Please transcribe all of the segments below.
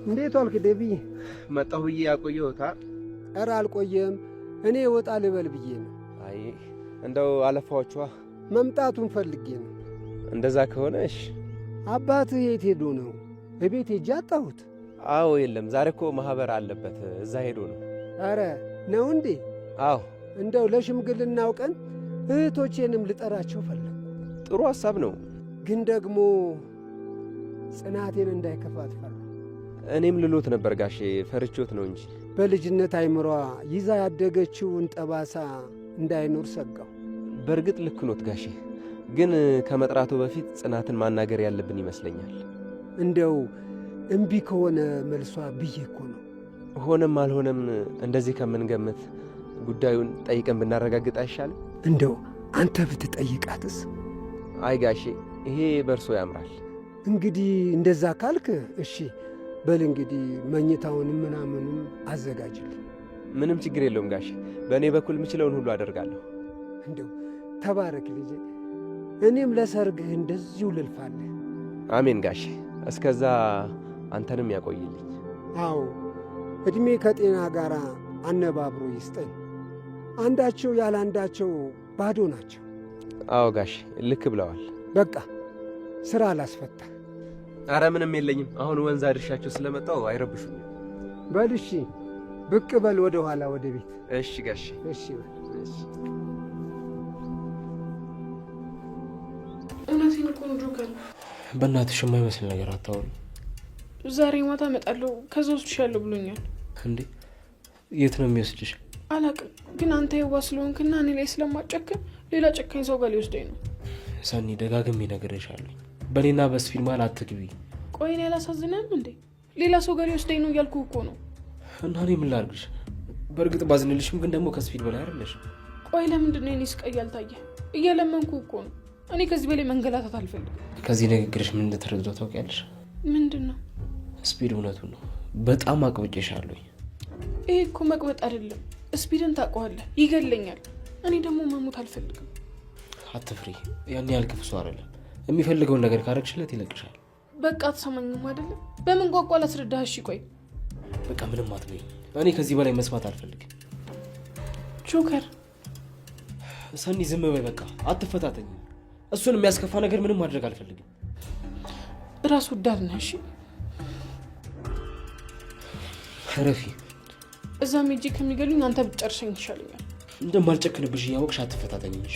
እንዴት ዋልክ ዴቪ? መጣሁ ብዬ ያቆየሁታ? ኧረ አልቆየም። እኔ ወጣ ልበል ብዬ ነው። አይ እንደው አለፋዎቿ መምጣቱን ፈልጌ ነው። እንደዛ ከሆነ እሺ። አባትህ የት ሄዶ ነው? እቤት ሄጄ አጣሁት። አዎ የለም፣ ዛሬ እኮ ማህበር አለበት፣ እዛ ሄዶ ነው። ኧረ ነው እንዴ? አዎ። እንደው ለሽምግልናው ቀን እህቶቼንም ልጠራቸው ፈለግኩ። ጥሩ ሐሳብ ነው፣ ግን ደግሞ ጽናቴን እንዳይከፋት ፈራ። እኔም ልሎት ነበር ጋሼ፣ ፈርቾት ነው እንጂ በልጅነት አይምሯ ይዛ ያደገችውን ጠባሳ እንዳይኖር ሰጋው። በእርግጥ ልክ ኖት ጋሼ፣ ግን ከመጥራቱ በፊት ጽናትን ማናገር ያለብን ይመስለኛል። እንደው እምቢ ከሆነ መልሷ ብዬ እኮ ነው። ሆነም አልሆነም እንደዚህ ከምንገምት ጉዳዩን ጠይቀን ብናረጋግጥ አይሻልም? እንደው አንተ ብትጠይቃትስ? አይ ጋሼ፣ ይሄ በርሶ ያምራል። እንግዲህ እንደዛ ካልክ እሺ በል። እንግዲህ መኝታውንም ምናምንም አዘጋጅልኝ። ምንም ችግር የለውም ጋሼ፣ በእኔ በኩል የምችለውን ሁሉ አደርጋለሁ። እንደው ተባረክ ልጄ። እኔም ለሰርግህ እንደዚሁ ልልፋለህ። አሜን ጋሼ። እስከዛ አንተንም ያቆይልኝ። አዎ ዕድሜ ከጤና ጋር አነባብሮ ይስጠኝ። አንዳቸው ያለ አንዳቸው ባዶ ናቸው። አዎ ጋሼ ልክ ብለዋል። በቃ ሥራ አላስፈታ። አረ ምንም የለኝም። አሁን ወንዝ አድርሻቸው ስለመጣው አይረብሹኝ። በል እሺ፣ ብቅ በል ወደ ኋላ ወደ ቤት። እሺ ጋሼ። እሺ በል። እሺ። እውነቴን እኮ ነው ጆከር። በእናትሽ የማይመስል ነገር አታውሪ። ዛሬ ማታ እመጣለሁ ከዛ ወስድሻለሁ ብሎኛል። እንዴ የት ነው የሚወስድሽ? አላቅም፣ ግን አንተ የዋህ ስለሆንክና እኔ ላይ ስለማጨክን ሌላ ጨካኝ ሰው ጋር ሊወስደኝ ነው። ሰኒ ደጋግሜ ነግሬሻለሁ፣ በእኔና በስፒድ መሃል አትግቢ። ቆይ እኔ አላሳዝንም እንዴ? ሌላ ሰው ጋር ሊወስደኝ ነው እያልኩ እኮ ነው። እና እኔ ምን ላድርግሽ? በእርግጥ ባዝንልሽም ግን ደግሞ ከስፒድ በላይ አይደለሽ። ቆይ ለምንድን ነው እኔ ስቃይ ያልታየ? እየለመንኩ እኮ ነው። እኔ ከዚህ በላይ መንገላታት አልፈልግም። ከዚህ ንግግርሽ ምን እንደተረዳው ታውቂያለሽ? ምንድን ነው? ስፒድ እውነቱን ነው፣ በጣም አቅብጬሻለሁ። ይሄ እኮ መቅበጥ አይደለም። ስፒድን ታውቀዋለህ፣ ይገለኛል። እኔ ደግሞ መሞት አልፈልግም። አትፍሪ፣ ያን ያህል ክፉ ሰው አይደለም። የሚፈልገውን ነገር ካረግሽለት ይለቅሻል። በቃ አትሰማኝም አይደለም? በምን ቋንቋ ላስረዳህ? እሺ ቆይ በቃ ምንም አትበይኝ። እኔ ከዚህ በላይ መስማት አልፈልግም። ጆከር። ሰኒ ዝም በይ በቃ፣ አትፈታተኝ። እሱን የሚያስከፋ ነገር ምንም ማድረግ አልፈልግም። ራስ ወዳድ ነህ። እሺ ረፊ፣ እዛም ሄጄ ከሚገሉኝ አንተ ብትጨርሰኝ ይሻለኛል። እንደማልጨክንብሽ እያወቅሽ አትፈታተኝ። እሺ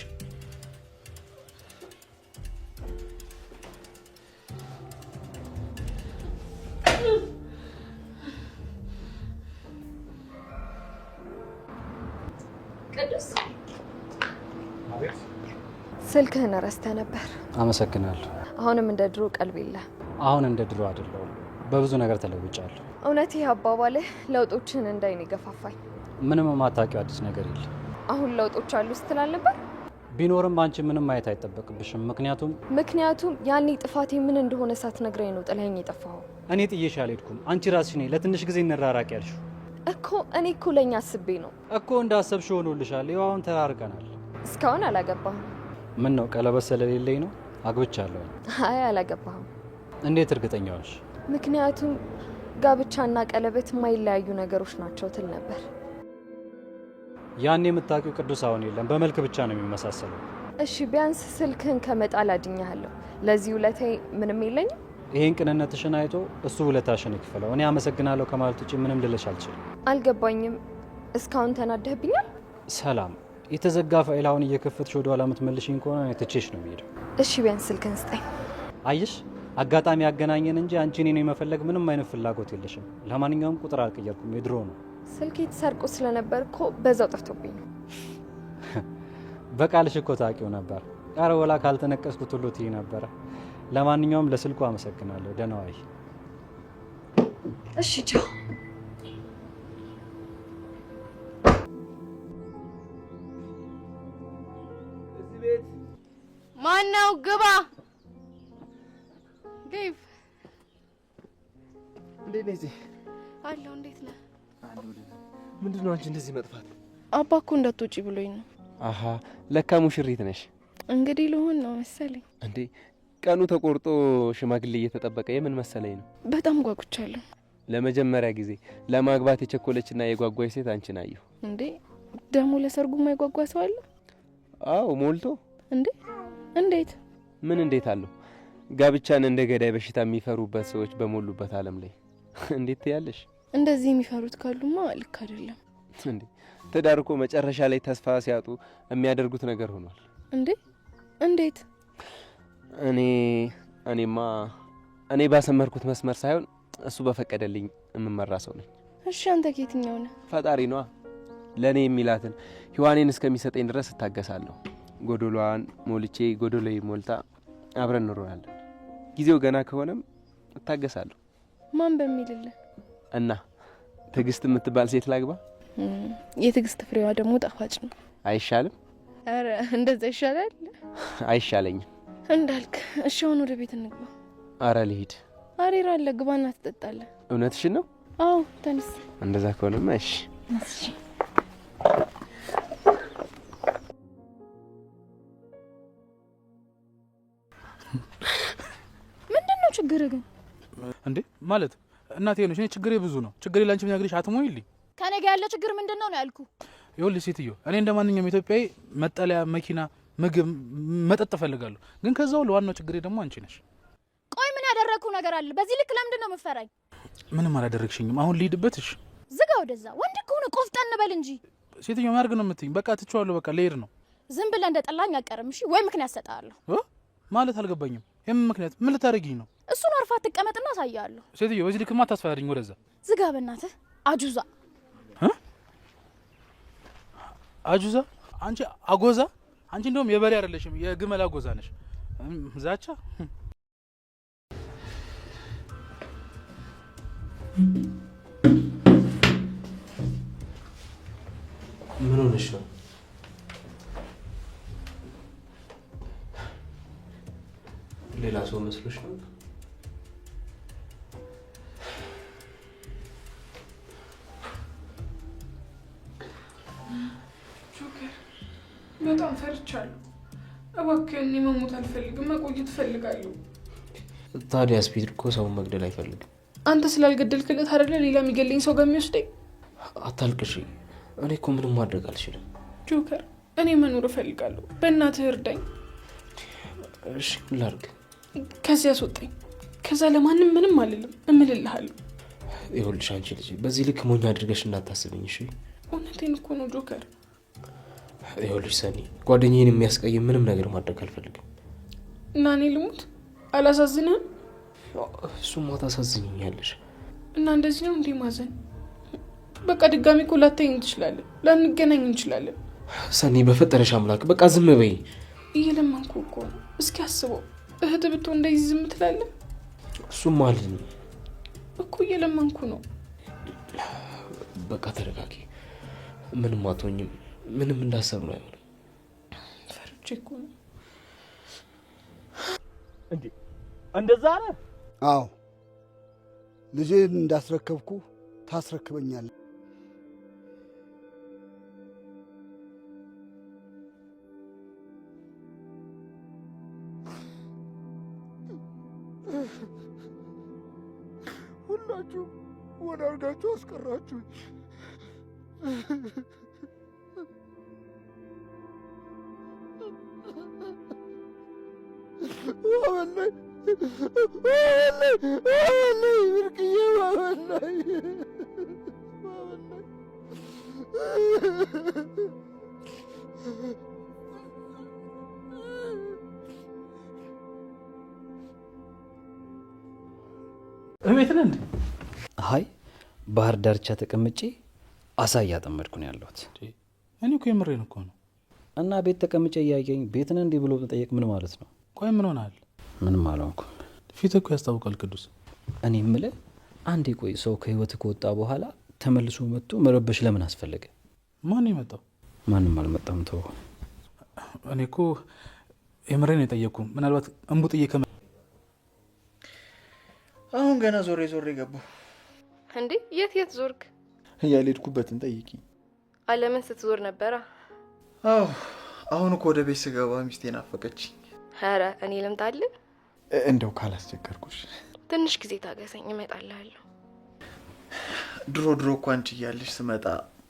ቅዱስ፣ ስልክህን ረስተህ ነበር። አመሰግናለሁ። አሁንም እንደ ድሮ ቀልብ የለህም። አሁን እንደ ድሮ አይደለሁም። በብዙ ነገር ተለውጫለሁ። እውነት ይህ አባባልህ ለውጦችን እንዳይን ይገፋፋኝ። ምንም የማታውቂው አዲስ ነገር የለም። አሁን ለውጦች አሉ ስትል አልነበር? ቢኖርም አንቺ ምንም ማየት አይጠበቅብሽም። ምክንያቱም ያኔ ጥፋቴ ምን እንደሆነ ሳትነግረኝ ነው ጥለኸኝ የጠፋኸው። እኔ ጥዬሽ አልሄድኩም። አንቺ ራስሽ ነኝ ለትንሽ ጊዜ እንራራቅ ያልሽው እኮ። እኔ እኮ ለእኛ አስቤ ነው እኮ። እንዳሰብሽ ሆኖልሻል። ይኸው አሁን ተራርቀናል። እስካሁን አላገባህም? ምን ነው ቀለበት ስለሌለኝ ነው? አግብቻለሁ። አይ አላገባህም። እንዴት እርግጠኛ ነሽ? ምክንያቱም ጋብቻና ቀለበት የማይለያዩ ነገሮች ናቸው ትል ነበር። ያን የምታውቂው ቅዱስ አሁን የለም። በመልክ ብቻ ነው የሚመሳሰለው። እሺ ቢያንስ ስልክህን ከመጣል አድኛለሁ። ለዚህ ውለታዬ ምንም የለኝም። ይሄን ቅንነትሽን አይቶ እሱ ውለታሽን ይክፈለው። እኔ አመሰግናለሁ ከማለት ውጭ ምንም ልልሽ አልችልም። አልገባኝም። እስካሁን ተናደህብኛል? ሰላም፣ የተዘጋ ፋይል አሁን እየከፈትሽ ወደ ኋላ የምትመልሽኝ ከሆነ ትቼሽ ነው የሚሄደው። እሺ ቢያንስ ስልክህን ስጠኝ። አየሽ፣ አጋጣሚ ያገናኘን እንጂ አንቺ እኔን የመፈለግ ምንም አይነት ፍላጎት የለሽም። ለማንኛውም ቁጥር አልቀየርኩም፣ የድሮ ነው። ስልኬ ተሰርቆ ስለነበር እኮ በዛው ጠፍቶብኝ ነው። በቃልሽ እኮ ታውቂው ነበር። ኧረ ወላ ካልተነቀስኩት ሁሉ ትይ ነበረ። ለማንኛውም ለስልኩ አመሰግናለሁ። ደህና ዋይ። እሺ ቻው። እዚህ ቤት ማነው? ግባ። ዴቭ እንዴት ነህ? አለሁ። እንዴት ነህ? ምንድን ነው አንቺ እንደዚህ መጥፋት? አባ እኮ እንዳትወጪ ብሎኝ ነው። አሃ ለካ ሙሽሪት ነሽ። እንግዲህ ልሆን ነው መሰለኝ። እንዴ ቀኑ ተቆርጦ ሽማግሌ እየተጠበቀ የምን መሰለኝ ነው። በጣም ጓጉቻለሁ። ለመጀመሪያ ጊዜ ለማግባት የቸኮለችና የጓጓች ሴት አንቺን አየሁ። እንዴ ደግሞ ለሰርጉ የማይጓጓ ሰው አለ? አዎ ሞልቶ። እንዴ እንዴት? ምን እንዴት አለው? ጋብቻን እንደ ገዳይ በሽታ የሚፈሩበት ሰዎች በሞሉበት ዓለም ላይ እንዴት ትያለሽ? እንደዚህ የሚፈሩት ካሉማ ልክ አይደለም። እንዴ ትዳር እኮ መጨረሻ ላይ ተስፋ ሲያጡ የሚያደርጉት ነገር ሆኗል። እንዴ እንዴት? እኔ ባሰመርኩት መስመር ሳይሆን እሱ በፈቀደልኝ የምመራ ሰው ነኝ። እሺ አንተ ከየትኛው ነህ? ፈጣሪ ነዋ። ለእኔ የሚላትን ሔዋኔን እስከሚሰጠኝ ድረስ እታገሳለሁ። ጎዶሏን ሞልቼ ጎዶሎዬ ሞልታ አብረን እንኖራለን። ጊዜው ገና ከሆነም እታገሳለሁ። ማን በሚልልህ? እና ትዕግስት የምትባል ሴት ላግባ? የትዕግስት ፍሬዋ ደግሞ ጣፋጭ ነው። አይሻልም? አረ እንደዛ ይሻላል። አይሻለኝም እንዳልክ። እሺ አሁን ወደ ቤት እንግባ። አረ ልሂድ። አሬራ አለ፣ ግባና ትጠጣለህ። እውነትሽን ነው? አዎ ተነስ። እንደዛ ከሆነማ እሺ። ምንድነው ችግር ግን? እንዴ ማለት እናቴ ነሽ። እኔ ችግሬ ብዙ ነው። ችግሬ ላንቺ ቢነግርሽ አትሞይልኝ። ከኔ ጋር ያለ ችግር ምንድነው ነው ያልኩ። ይኸውልሽ ሴትዮ፣ እኔ እንደማንኛውም ኢትዮጵያዊ መጠለያ፣ መኪና፣ ምግብ፣ መጠጥ እፈልጋለሁ። ግን ከዛው ለዋናው ችግሬ ደግሞ አንቺ ነሽ። ቆይ ምን ያደረኩ ነገር አለ? በዚህ ልክ ለምንድን ነው የምፈራኝ? ምንም አላደረግሽኝም። አሁን ልሂድበት? እሺ ዝጋ ወደዛ። ወንድ ከሆነ ቆፍጠን በል እንጂ። ሴትዮ ማርግ ነው የምትይኝ? በቃ ትቼዋለሁ። በቃ ልሄድ ነው። ዝም ብለህ እንደጠላኝ አቀርም። እሺ ወይ ምክንያት ሰጣለሁ ማለት አልገባኝም። የምን ምክንያት? ምን ልታደርጊኝ ነው? እሱን አርፋ ትቀመጥና አሳያለሁ። ሴትዮ በዚህ ልክማ አታስፈራሪኝ። ወደዛ ዝጋ በእናትህ አጁዛ። አጁዛ? አንቺ አጎዛ? አንቺ እንደውም የበሬ አይደለሽም፣ የግመል አጎዛ ነሽ። ዛቻ ምን ሆነሽ ነው? ሌላ ሰው መስሎሽ ነው? ጆከር በጣም ፈርቻለሁ። እባክህ እኔ መሞት አልፈልግም፣ መቆየት እፈልጋለሁ። ታዲያ ስፒድ እኮ ሰውን መግደል አይፈልግም። አንተ ስላልገደልክለት አይደለ ሌላ የሚገለኝ ሰው ጋር የሚወስደኝ? አታልቅሽ። እኔ እኮ ምንም ማድረግ አልችልም። ጆከር እኔ መኖር እፈልጋለሁ። በእናትህ እርዳኝ። እሺ ምን ላድርግ? ከዚህ አስወጣኝ። ከዛ ለማንም ምንም አልልም፣ እምልልሃለሁ። ይኸውልሽ አንቺ ልጅ በዚህ ልክ ሞኝ አድርገሽ እንዳታስብኝ እሺ? እውነቴን እኮ ነው ጆከር። ይኸውልሽ ሰኒ፣ ጓደኛዬን የሚያስቀይም ምንም ነገር ማድረግ አልፈልግም። እና እኔ ልሙት? አላሳዝንህም? እሱማ ታሳዝኝኛለሽ። እና እንደዚህ ነው እንዴ ማዘን? በቃ ድጋሚ እኮ ላታይኝ እንችላለን፣ ላንገናኝ እንችላለን። ሰኒ በፈጠረሽ አምላክ በቃ ዝም በይ። እየለመንኩ እኮ ነው። እስኪ አስበው፣ እህት ብትሆን እንደዚህ ዝም ትላለህ? እሱም ማለት ነው እኮ እየለመንኩ ነው። በቃ ተረጋጊ። ምንም አትሆኝም። ምንም እንዳሰብነው አይሆንም። ፈርቼ እኮ ነው። እንዴ እንደዛ አለ? አዎ ልጄን እንዳስረከብኩ ታስረክበኛለህ። ሁላችሁ ወደ አልጋችሁ አስቀራችሁ። ወላሂ ብርቅዬ ወላሂ እቤት ነህ እንዴ? አይ ባህር ዳርቻ ተቀምጬ አሳ እያጠመድኩ ነው ያለሁት። እኔ እኮ የምሬን እኮ ነው። እና ቤት ተቀምጬ እያየኝ ቤት ነህ እንዲህ ብሎ መጠየቅ ምን ማለት ነው? ቆይ ምን ሆነሃል? ምንም አልሆንኩም። ፊት እኮ ያስታውቃል ቅዱስ። እኔ የምልህ አንዴ ቆይ፣ ሰው ከህይወት ከወጣ በኋላ ተመልሶ መጥቶ መረበሽ ለምን አስፈለገ? ማን የመጣው? ማንም አልመጣም። ተው። እኔ እኮ የምሬን የጠየቅኩ ምናልባት እንቡጥዬ አሁን ገና ዞሬ ገባሁ። እንዴ የት ዞርክ? ያልሄድኩበትን ጠይቂ። አለምን ስትዞር ነበራ? አዎ አሁን እኮ ወደ ቤት ስገባ ሚስቴ ናፈቀችኝ። ኧረ እኔ ልምጣልህ? እንደው ካላስቸገርኩሽ። ትንሽ ጊዜ ታገሰኝ፣ እመጣልሃለሁ። ድሮ እኮ አንቺ እያለሽ ስመጣ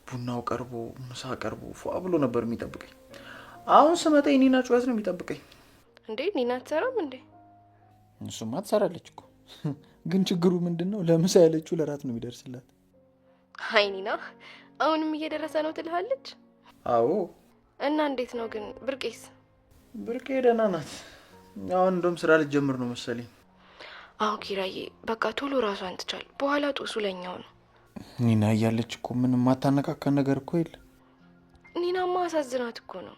ቡናው ቀርቦ ምሳ ቀርቦ ፏ ብሎ ነበር የሚጠብቀኝ። አሁን ስመጣ የኒና ጩኸት ነው የሚጠብቀኝ። እንዴ ኒና አትሰራም እንዴ? እሱማ ትሰራለች እኮ ግን ችግሩ ምንድነው? ለምሳ ያለችው ለራት ነው የሚደርስላት። አይ ኒና አሁንም እየደረሰ ነው ትልሃለች? አዎ። እና እንዴት ነው ግን ብርቄስ? ብርቄ ደህና ናት። አሁን እንደውም ስራ ልትጀምር ነው መሰለኝ። አዎ ኪራዬ በቃ ቶሎ ራሷን ትቻል፣ በኋላ ጦሱ ለኛው ነው። ኒና እያለች እኮ ምንም ማታነካካን ነገር እኮ የለ። ኒናማ አሳዝናት እኮ ነው።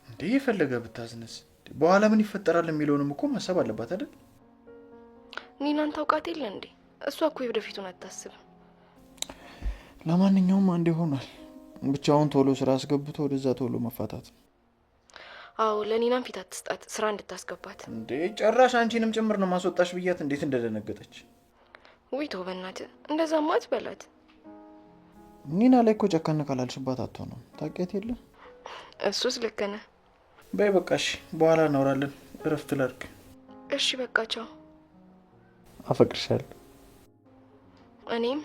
እንዴ የፈለገ ብታዝነስ በኋላ ምን ይፈጠራል የሚለውንም እኮ ማሰብ አለባት አይደል? ኒናን ታውቃት የለ እንዴ? እሷ እኮ ወደፊቱን አታስብ። ለማንኛውም አንዴ ሆኗል። ብቻውን ቶሎ ስራ አስገብቶ ወደዛ ቶሎ መፋታት። አዎ ለኒናም ፊት አትስጣት፣ ስራ እንድታስገባት። እንዴ ጭራሽ አንቺንም ጭምር ነው ማስወጣሽ ብያት እንዴት እንደደነገጠች። ውይ ተው በእናትህ እንደዛማ አትበላት። ኒና ላይ እኮ ጨከን ካላልሽባት አትሆንም። ታውቂያት የለ? እሱስ ልክ ነህ። በይ በቃ እሺ፣ በኋላ እናወራለን። እረፍት ላድርግ። እሺ በቃ ቻው። አፈቅርሻለሁ። እኔም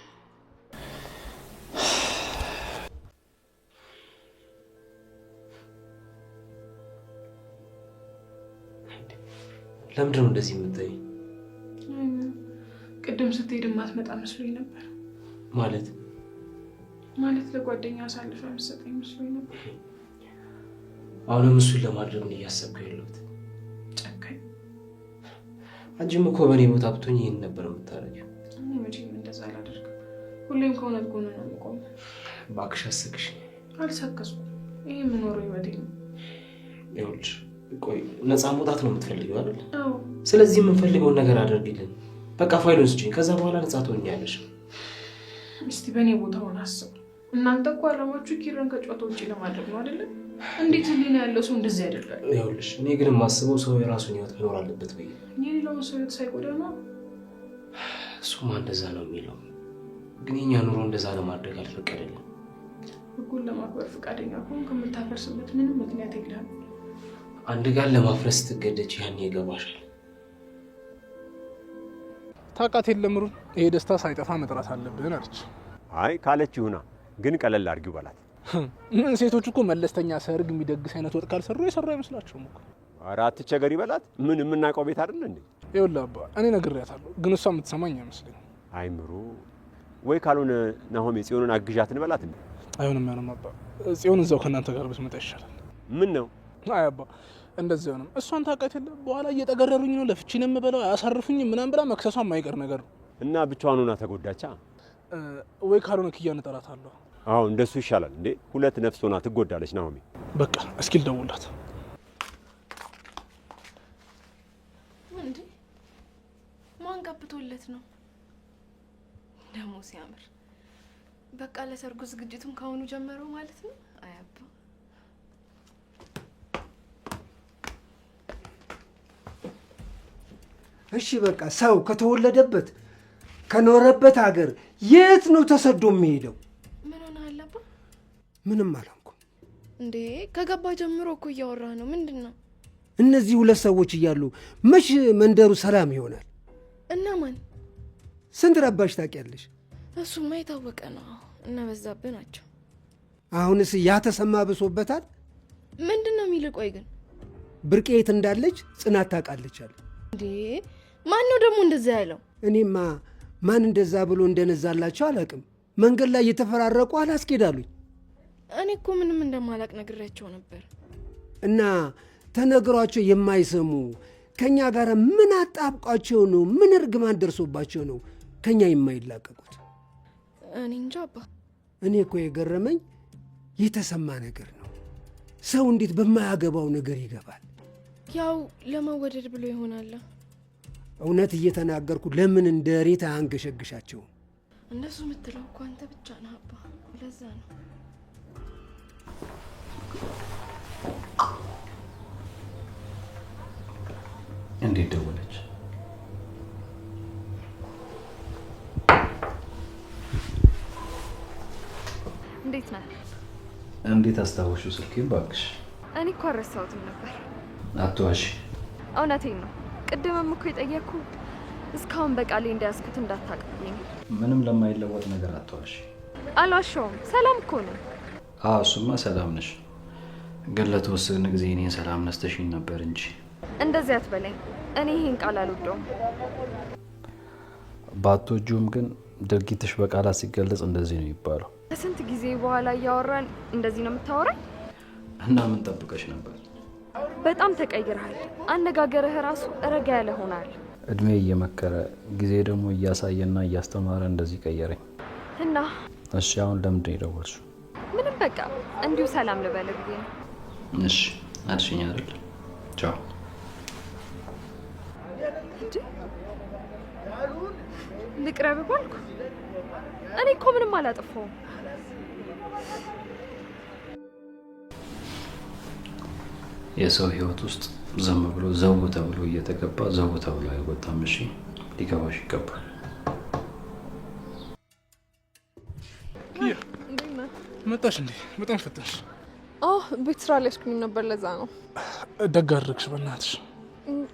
ለምንድን ነው እንደዚህ የምትይ? ቅድም ስትሄድ ማትመጣ መስሎኝ ነበር። ማለት ለጓደኛ አሳልፈ መስጠኝ መስሎኝ ነበር። አሁንም እሱን ለማድረግ ነው እያሰብኩ ያለሁት። ጨካኝ። አንቺም እኮ በእኔ ቦታ ብትሆኝ ይሄን ነበር የምታረጊው። እኔ መቼም እንደዛ አላደርግም። ሁሌም ከእውነት ጎን ነው የምቆመው። እባክሽ አስቅሽ። አልሰከስኩም። ይሄ የምኖረው ህይወቴ ነው። ይኸውልሽ ቆይ ነፃ መውጣት ነው የምትፈልጊው አይደል? አዎ። ስለዚህ የምንፈልገውን ነገር አድርጊልን። በቃ ፋይሉን ስጪኝ፣ ከዛ በኋላ ነፃ ትሆኛለሽ። እስቲ በእኔ ቦታ ሆነ አስቡ። እናንተ እኮ አላማችሁ ኪራን ከጨዋታ ውጪ ለማድረግ ነው አይደለ? እንዴት ህሊና ያለው ሰው እንደዚህ ያደርጋል? ይኸውልሽ እኔ ግን የማስበው ሰው የራሱን ህይወት መኖር አለበት ብዬ። የሌላውን ሰው ህይወት ሳይጎዳ ነው። እሱማ እንደዛ ነው የሚለው፣ ግን የኛ ኑሮ እንደዛ ለማድረግ አልፈቀደልም። ህጉን ለማክበር ፈቃደኛ ከሆን ከምታፈርስበት ምንም ምክንያት የለም። አንድ ጋር ለማፍረስ ትገደች፣ ያን ይገባሻል። ታውቃት የለም ሩን፣ ይሄ ደስታ ሳይጠፋ መጥራት አለብን አለች። አይ ካለች ይሁና፣ ግን ቀለል አድርጊው በላት። ምን ሴቶች እኮ መለስተኛ ሰርግ የሚደግስ አይነት ወጥ ካልሰሩ የሰሩ አይመስላቸውም እኮ። ኧረ አትቸገሪ በላት። ምን የምናውቀው ቤት አይደል እንዴ? ይኸውልህ አባ እኔ ነግሬያታለሁ፣ ግን እሷ የምትሰማኝ አይመስለኝም። አይምሩ ወይ ካልሆነ ናሆሜ ጽዮንን አግዣትን በላት እንዴ። አይሆንም አባ፣ ጽዮን እዛው ከእናንተ ጋር ብትመጣ ይሻላል። ምን ነው? አይ አባ እንደዚህ ሆነም እሷን ታውቃት የለ በኋላ እየጠገረሩኝ ነው ለፍቺ ነው የምበለው አያሳርፉኝ ምናምን ብላ መክሰሷ የማይቀር ነገር ነው። እና ብቻዋን ሆና ተጎዳቻ። ወይ ካልሆነ ክያን እጠራታለሁ። አዎ እንደሱ ይሻላል እንዴ። ሁለት ነፍስ ሆና ትጎዳለች ናሆሜ። በቃ እስኪ ልደውልላት። እንዴ ማን ጋብቶለት ነው ደሞ ሲያምር። በቃ ለሰርጉ ዝግጅቱን ካሁኑ ጀመረው ማለት ነው። አያባ እሺ በቃ ሰው ከተወለደበት ከኖረበት ሀገር የት ነው ተሰዶ የሚሄደው? ምን ሆነ አለባ? ምንም አላልኩም። እንዴ ከገባ ጀምሮ እኮ እያወራ ነው። ምንድነው? እነዚህ ሁለት ሰዎች እያሉ መች መንደሩ ሰላም ይሆናል? እና ማን? ስንት ረባሽ ታውቂያለሽ? እሱማ የታወቀ ነው። እና በዛብህ ናቸው። አሁንስ ያተሰማ ብሶበታል። ምንድነው የሚልቆይ ግን? ብርቄ የት እንዳለች ጽናት ታውቃለች አለ። እንዴ ማን ነው ደግሞ እንደዛ ያለው? እኔማ ማን እንደዛ ብሎ እንደነዛላቸው አላውቅም። መንገድ ላይ እየተፈራረቁ አላስኬዳሉኝ። እኔ እኮ ምንም እንደማላቅ ነግሬያቸው ነበር። እና ተነግሯቸው የማይሰሙ ከኛ ጋር ምን አጣብቋቸው ነው? ምን እርግማን ደርሶባቸው ነው ከኛ የማይላቀቁት? እኔ እንጃ አባ። እኔ እኮ የገረመኝ የተሰማ ነገር ነው። ሰው እንዴት በማያገባው ነገር ይገባል? ያው ለመወደድ ብሎ ይሆናል። እውነት እየተናገርኩ ለምን እንደ ሬት አንገሸግሻቸው? እንደሱ የምትለው እኮ አንተ ብቻ ነህ አባ። ለዛ ነው። እንዴት ደወለች? እንዴት ነህ? እንዴት አስታወሽው ስልኬን? እባክሽ እኔ እኮ አልረሳሁትም ነበር። አትዋሺ። እውነቴን ነው። ቅድምም እኮ የጠየቅኩ እስካሁን በቃሌ እንዳያስኩት እንዳታቀብኝ። ምንም ለማይለወጥ ነገር አትዋሽ። አልዋሻውም። ሰላም እኮ ነው። አዎ እሱማ ሰላም ነሽ፣ ግን ለተወሰነ ጊዜ እኔን ሰላም ነስተሽኝ ነበር እንጂ። እንደዚህ አትበለኝ። እኔ ይሄን ቃል አልወደውም። ባትወጂውም ግን ድርጊትሽ በቃላት ሲገለጽ እንደዚህ ነው ይባለው። ከስንት ጊዜ በኋላ እያወራን እንደዚህ ነው የምታወራኝ? እና ምን ጠብቀሽ ነበር? በጣም ተቀይረሃል። አነጋገርህ ራሱ ረጋ ያለ ሆናል። እድሜ እየመከረ ጊዜ ደግሞ እያሳየና እያስተማረ እንደዚህ ቀየረኝ። እና እሺ አሁን ለምንድን የደወልሽው? ምንም በቃ እንዲሁ ሰላም ልበል ብዬ ነው። እሺ አልሽኝ አይደል? ቻው። ልቅረብ ባልኩ እኔ እኮ ምንም አላጠፋሁም። የሰው ህይወት ውስጥ ዝም ብሎ ዘው ተብሎ እየተገባ ዘው ተብሎ አይወጣም። እሺ ሊገባሽ ይገባል። መጣሽ እንዴ? በጣም ፈጣሽ። ቤት ስራ ላይ እስኩኝ ነበር፣ ለዛ ነው። ደግ አደረግሽ በእናትሽ።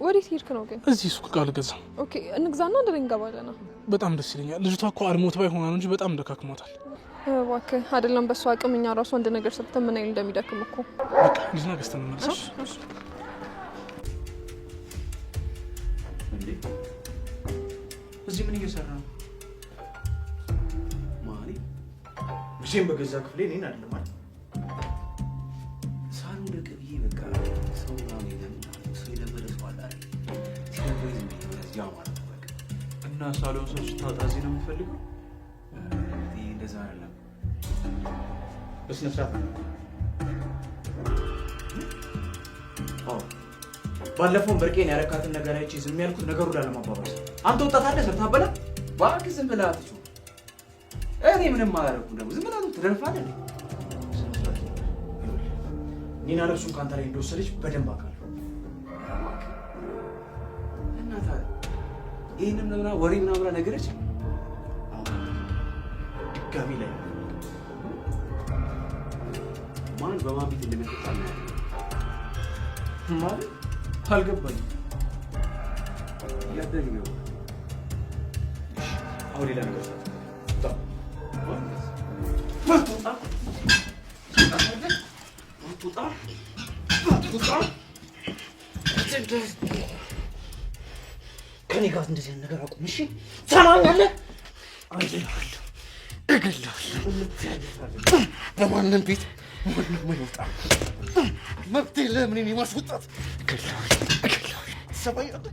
ወዴት ሄድክ ነው ግን? እዚህ ሱቅ ቃል ገዛ። ኦኬ እንግዛና እንደኔ እንገባለን። በጣም ደስ ይለኛል። ልጅቷ እኮ አልሞት ባይ ሆና ነው እንጂ በጣም ደካክሞታል። እባክህ አይደለም በሷ አቅም እኛ ራሱ አንድ ነገር ሰርተን ምን አይል እንደሚደክም እኮ። በቃ ልጅና ገዝተን እንመለስ። እንዴ እዚህ ምን እየሰራ ነው? ማሪ ብቻዬን በገዛ ክፍሌ እኔን አይደለም ማለት ሳሎን ደቅ ብዬ በቃ ሰው ነው ሰው የለመደ ሰው አለ አይደል? ሲለበይ ያው ማለት ነው በቃ። እና ሳሎን ሰው ስታወጣ እዚህ ነው የምትፈልገው? እንደዛ አይደለም። በስነ ስርዓት ነው። ባለፈው በርቄን ያረካትን ነገር አይቼ ዝም ያልኩት ነገሩ ላለማባባስ። አንተ ወጣት አለ ሰርታ በላ ባክ ዝም ብለህ አትጩህ። እኔ ምንም አላደረኩም። ደግሞ ዝም ብለህ ትደርፋለህ። ኒና ልብሱን ካንተ ላይ እንደወሰደች በደንብ አውቃለሁ። እና ታዲያ ይህንም ነግራ ወሬ ምናምን ብላ ነገረች። ድጋሚ ላይ ማን በማን ቤት እንደሚጠጣ ማለት አልገባኝም። ያደግ ነው አሁን ሌላ ነገር ከኔ ጋር እንደዚህ ነገር አቁም። እሺ ሰማኛለህ? እገላለሁ። በማንም ቤት ማንም አይወጣም። መብቴ ለምን እኔ ማስወጣት? እገላለሁ። ሰማኛለህ?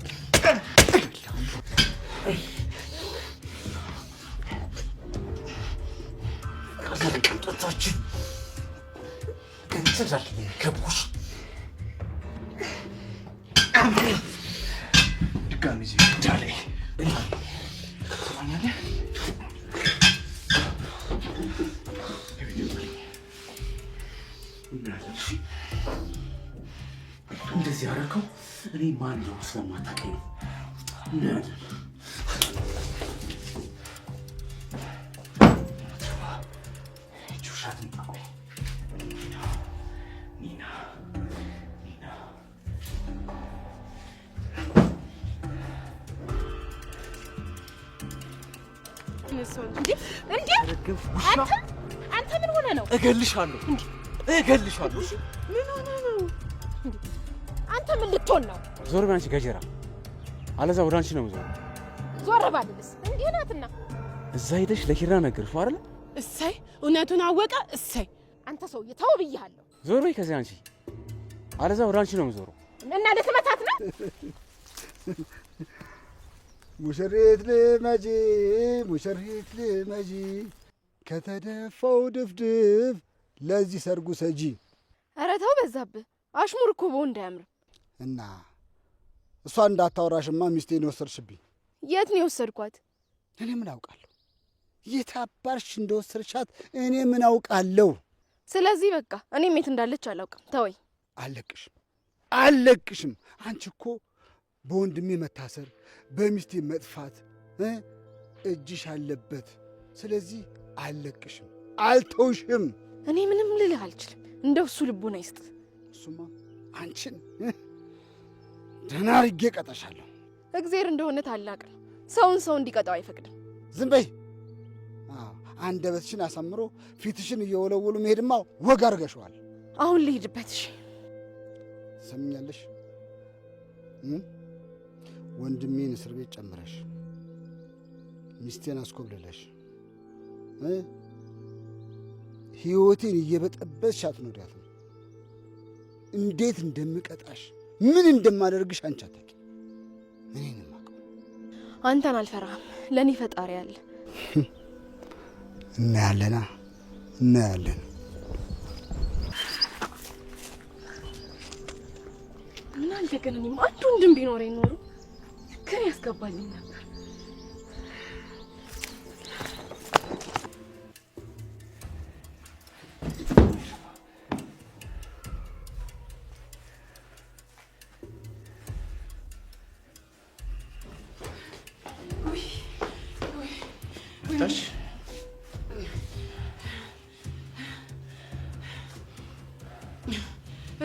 ቅንጦታችን ገንዘብ ገቡሽ። ድጋሚ እዚህ እንዳለኝ ሰማኛለህ? እንደዚህ ያደረከው እኔ ማን ነው ስለማታውቀኝ ነው። አንተ ምን ሆነ ነው? እገልሻለሁ። እገልሻለሁ። ምን ሆነ ነው? አንተ ምን ልትሆን ነው? ዞር በይ አንቺ ገጀራ፣ አለዛ ወደ አንቺ ነው የምዞረው። ዞር ባልልስ? እንዲህ ናትና እዛ ሄደሽ ለኪራ ነገርሽው አይደል? እሰይ እውነቱን አወቀ። እሰይ አንተ ሰውዬ ተው ብዬሃለሁ። ዞር በይ ከዚህ አንቺ፣ አለዛ ወደ አንቺ ነው የምዞረው። እና ልትመታት ነው? ሙሽሪት ልመጂ ሙሽሪት ልመጂ ከተደፋው ድፍድፍ ለዚህ ሰርጉ ሰጂ። ኧረ ተው በዛብህ። አሽሙር እኮ በወንድ አያምርም። እና እሷ እንዳታወራሽማ ሚስቴን ወሰድሽብኝ። የት ነው የወሰድኳት? እኔ ምን አውቃለሁ? የት አባርሽ እንደወሰድሻት እኔ ምን አውቃለሁ? ስለዚህ በቃ እኔም የት እንዳለች አላውቅም። ተወኝ። አልለቅሽም። አንቺ እኮ በወንድሜ መታሰር በሚስቴ መጥፋት እጅሽ አለበት። ስለዚህ አልለቅሽም፣ አልተውሽም። እኔ ምንም ልልህ አልችልም። እንደው እሱ ልቡን አይስጥ። እሱማ አንቺን ደህና አድርጌ ቀጠሻለሁ። እግዜር እንደሆነ ታላቅ ነው። ሰው እንዲቀጣው አይፈቅድም። ዝም በይ። አንደበትሽን አሳምሮ ፊትሽን እየወለወሉ መሄድማ ወግ አድርገሽዋል። አሁን ልሂድበት። እሺ ሰምኛለሽ? ወንድሜን እስር ቤት ጨምረሽ ሚስቴን አስኮብልለሽ ሕይወቴን እየበጠበጥሽ አትኖሪያትም። እንዴት እንደምቀጣሽ ምን እንደማደርግሽ አንቺ አታውቂም። እኔን የማውቀው አንተን አልፈራህም። ለእኔ ፈጣሪ አለ። እናያለና እናያለን። እናንተ ግን እኔም አንድ ወንድም ቢኖረኝ ኖሮ ግን ያስገባልኝ ነበር።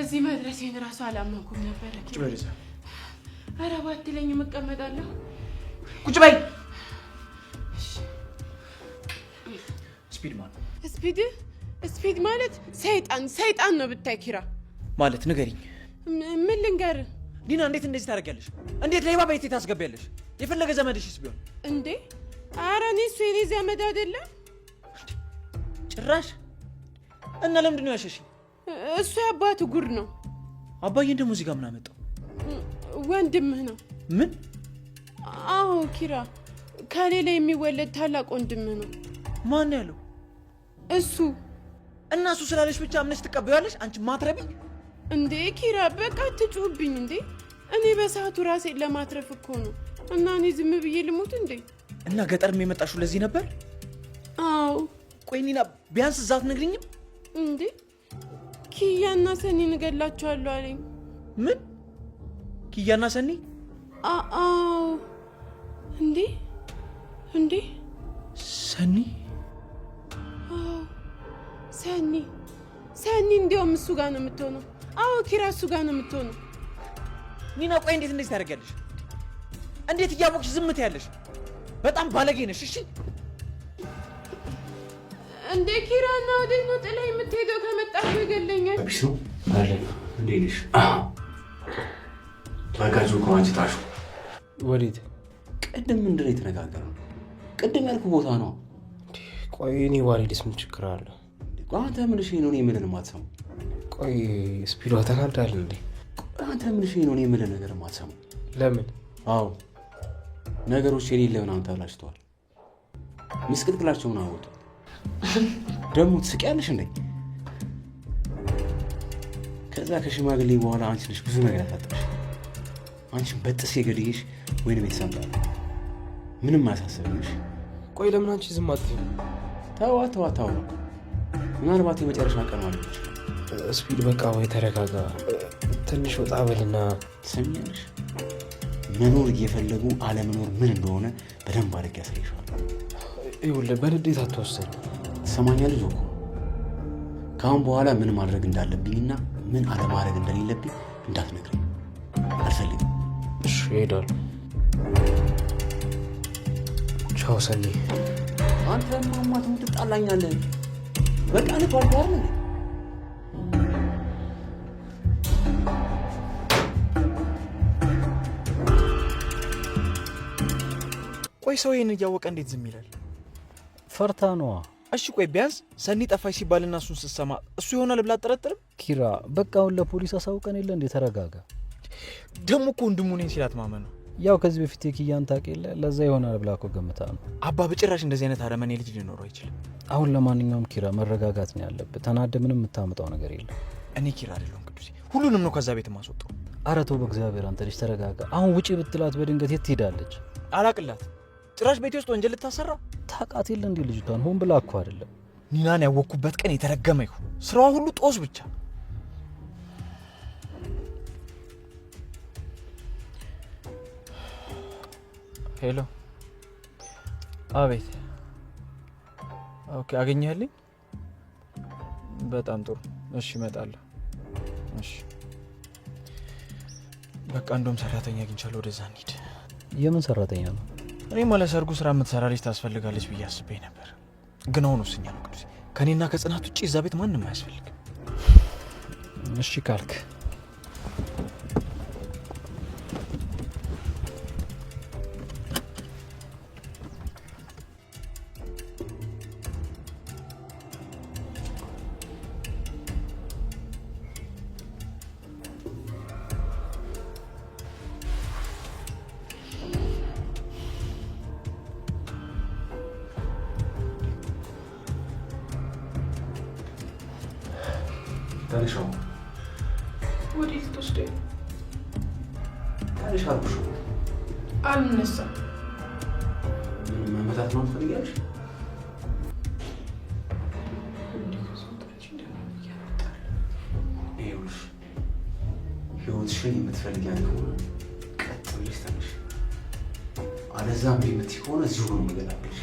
እዚህ መድረሴን እራሱ አላመንኩም ነበር። ቁጭ በይ። ኧረ ባትለኝም እቀመጣለሁ። ቁጭ በይ። ስፒድ ማለት ሰይጣን ነው ብታይ። ኪራ ማለት ንገሪኝ። ምን ልንገርህ? ዲና እንዴት እንደዚህ ታደርጊያለሽ? እንዴት ሌባ ቤቴ ታስገቢያለሽ? የፈለገ ዘመድሽስ ቢሆን እንዴ? ኧረ እኔ እሱ የኔ ዘመድ አይደለም ጭራሽ። እና ለምንድን ነው ያሸሽኝ? እሱ የአባቱ ጉድ ነው። አባዬን ደግሞ እዚህ ጋር ምን አመጣው? ወንድምህ ነው። ምን? አዎ ኪራ፣ ከሌላ የሚወለድ ታላቅ ወንድምህ ነው። ማን ያለው? እሱ። እና እሱ ስላለሽ ብቻ አምነሽ ትቀበያለሽ? አንቺ ማትረቢ እንዴ ኪራ፣ በቃ አትጩህብኝ እንዴ። እኔ በሰዓቱ ራሴን ለማትረፍ እኮ ነው። እና እኔ ዝም ብዬ ልሞት እንዴ? እና ገጠርም የመጣሽው ለዚህ ነበር? አዎ። ቆይ ኒና፣ ቢያንስ እዛ አትነግሪኝም እንዴ? ኪያና ሰኒ እንገላቸዋለሁ አለኝ። ምን? ኪያና ሰኒ? አዎ። እንዴ ሰኒ? አዎ ሰኒ እንዲያውም እሱ ጋር ነው የምትሆነው። አዎ ኪራ እሱ ጋር ነው የምትሆነው። ኒና ቆይ እንዴት እንደዚህ ታደርጊያለሽ? እንዴት እያወቅሽ ዝም ትያለሽ? በጣም ባለጌ ነሽ። እሺ እንዴ ኪራና ወዴት ነው ጥለህ የምትሄደው? ከመጣህ ይገለኛል። አብሽሩ አለ እንዴ ልሽ ባጋጁ ኮንቺ ታሹ ወዴት? ቅድም ምንድነው የተነጋገረው? ቅድም ያልኩ ቦታ ነው። ቆይ እኔ ዋሪድስ ምን ችግር አለ? አንተ ምን እሺ ነው የምልህ ማትሰሙ? ቆይ ስፒዷ ተናዳል እንዴ? አንተ ምን እሺ ነው የምልህ ነገር ማትሰሙ? ለምን? አዎ ነገሮች የሌለ ምናምን ተብላሽተዋል። ምስቅልቅላቸውን አወጡ። ደግሞ ትስቂያለሽ እንዴ? ከዛ ከሽማግሌ በኋላ አንቺ ነሽ ብዙ ነገር ያሳጠሽ። አንቺን በጥስ የገድዬሽ ወይንም የተሰምጣል ምንም አያሳስብሽ። ቆይ ለምን አንቺ ዝም አትይም? ተዋ ምናልባት የመጨረሻ ቀን ማለት ነው። ስፒድ በቃ ወይ ተረጋጋ፣ ትንሽ ወጣ በልና። ትሰሚያለሽ? መኖር እየፈለጉ አለመኖር ምን እንደሆነ በደንብ አድርጌ ያሳይሻለሁ። ይኸውልህ በንዴት አትወሰን። ትሰማኛለህ ዞኮ? ከአሁን በኋላ ምን ማድረግ እንዳለብኝና ምን አለማድረግ እንደሌለብኝ እንዳትነግረኝ አልፈልግም። እሺ እሄዳለሁ። ቻው ሰኒ። አንተ ማማት ምትጣላኛለህ? በቃ ልባልባል ነው። ቆይ ሰው ይሄን እያወቀ እንዴት ዝም ይላል? ፈርታ ነዋ። እሺ ቆይ ቢያንስ ሰኒ ጠፋች ሲባልና እሱን ስትሰማ እሱ ይሆናል ብላ አትጠረጥርም? ኪራ በቃ አሁን ለፖሊስ አሳውቀን የለ እንዴ? ተረጋጋ። ደግሞ እኮ ወንድሙ ነኝ ሲላት ማመን ነው። ያው ከዚህ በፊት የኪያን ታውቅ የለ ለዛ ይሆናል ብላ እኮ ገምታ ነው። አባ በጭራሽ እንደዚህ አይነት አረመኔ ልጅ ሊኖረው አይችልም። አሁን ለማንኛውም ኪራ መረጋጋት ነው ያለበት። ተናደ ምንም የምታመጣው ነገር የለም። እኔ ኪራ አይደለሁም ቅዱሴ፣ ሁሉንም ነው ከዛ ቤት ማስወጣው። ኧረ ተው በእግዚአብሔር አንተ ልጅ ተረጋጋ። አሁን ውጪ ብትላት በድንገት የት ትሄዳለች? አላቅላት ጭራሽ ቤቴ ውስጥ ወንጀል ልታሰራ። ታውቃት የለ እንዴ ልጅቷን? ሆን ብላ እኮ አይደለም። ኒናን ያወቅኩበት ቀን የተረገመ ይሁን። ስራዋ ሁሉ ጦስ ብቻ። ሄሎ። አቤት። ኦኬ አገኘህልኝ? በጣም ጥሩ። እሺ እመጣለሁ። እሺ በቃ እንደውም ሰራተኛ አግኝቻለሁ። ወደዛ እንሂድ። የምን ሰራተኛ ነው? እኔ ማለት ሰርጉ ስራ የምትሰራ ልጅ ታስፈልጋለች ብዬ አስቤ ነበር። ግን አሁን ወስኛለሁ ቅዱሴ። ከኔና ከጽናት ውጪ እዛ ቤት ማንም አያስፈልግም። እሺ ካልክ ታንሻው ወዴት ልትወስደኝ? ታንሻው አልኩሽ። አልነሳም። ምን መመታት ነው ትፈልጊያለሽ? ይኸውልሽ ህይወትሽን የምትፈልጊያት ከሆነ ቀጥ ብለሽ ተነሽ። አለዛም የምትይ ከሆነ እዚሁ ነው የምገላግልሽ።